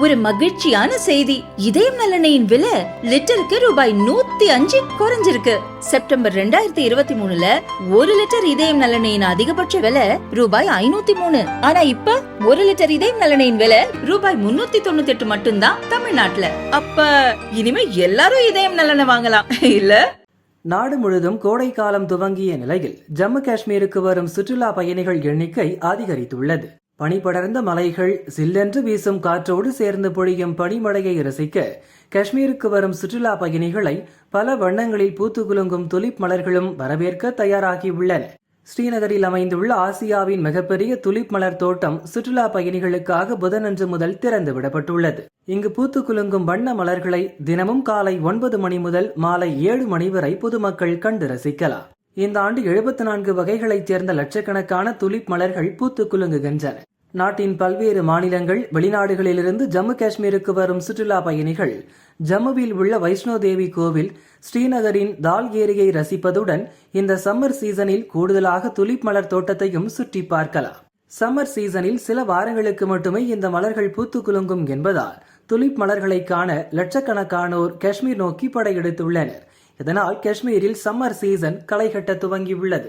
ஒரு மகிழ்ச்சியான செய்தி. இதயம் நல்லெண்ணெயின் விலை லிட்டருக்கு ரூபாய் 105 குறைஞ்சிருக்கு. செப்டம்பர் 2023ல 1 லிட்டர் இதயம் நல்லெண்ணெயின் அதிகபட்ச விலை ரூபாய் 503. ஆனா இப்ப 1 லிட்டர் இதயம் நல்லெண்ணெயின் விலை ரூபாய் 398 மட்டும்தான் தமிழ்நாட்டுல. அப்ப இனிமே எல்லாரும் இதயம் நல்லெண்ணெய் வாங்கலாம் இல்ல? நாடு முழுதும் கோடை காலம் துவங்கிய நிலையில் ஜம்மு காஷ்மீருக்கு வரும் சுற்றுலா பயணிகள் எண்ணிக்கை அதிகரித்துள்ளது. பனிபடர்ந்த மலைகள், சில்லென்று வீசும் காற்றோடு சேர்ந்து பொழியும் பனிமழையை ரசிக்க காஷ்மீருக்கு வரும் சுற்றுலா பயணிகளை பல வண்ணங்களில் பூத்து குலுங்கும் துலிப் மலர்களும் வரவேற்க தயாராகியுள்ளன. ஸ்ரீநகரில் அமைந்துள்ள ஆசியாவின் மிகப்பெரிய துலிப் மலர் தோட்டம் சுற்றுலா பயணிகளுக்காக புதனன்று முதல் திறந்து விடப்பட்டுள்ளது. இங்கு பூத்து குலுங்கும் வண்ண மலர்களை தினமும் காலை 9 மணி முதல் மாலை 7 மணி வரை பொதுமக்கள் கண்டு ரசிக்கலாம். இந்த ஆண்டு 74 வகைகளைச் சேர்ந்த லட்சக்கணக்கான துலிப் மலர்கள் பூத்து குலுங்குகின்றன. நாட்டின் பல்வேறு மாநிலங்கள், வெளிநாடுகளிலிருந்து ஜம்மு காஷ்மீருக்கு வரும் சுற்றுலா பயணிகள் ஜம்முவில் உள்ள வைஷ்ணோ தேவி கோவில், ஸ்ரீநகரின் தால் ஏரியை ரசிப்பதுடன் இந்த சம்மர் சீசனில் கூடுதலாக துலிப் மலர் தோட்டத்தையும் சுற்றி பார்க்கலாம். சம்மர் சீசனில் சில வாரங்களுக்கு மட்டுமே இந்த மலர்கள் பூத்து குலுங்கும் என்பதால் துலிப் மலர்களை காண லட்சக்கணக்கானோர் காஷ்மீர் நோக்கி படையெடுத்துள்ளனர். இதனால் காஷ்மீரில் சம்மர் சீசன் களை கட்ட துவங்கியுள்ளது.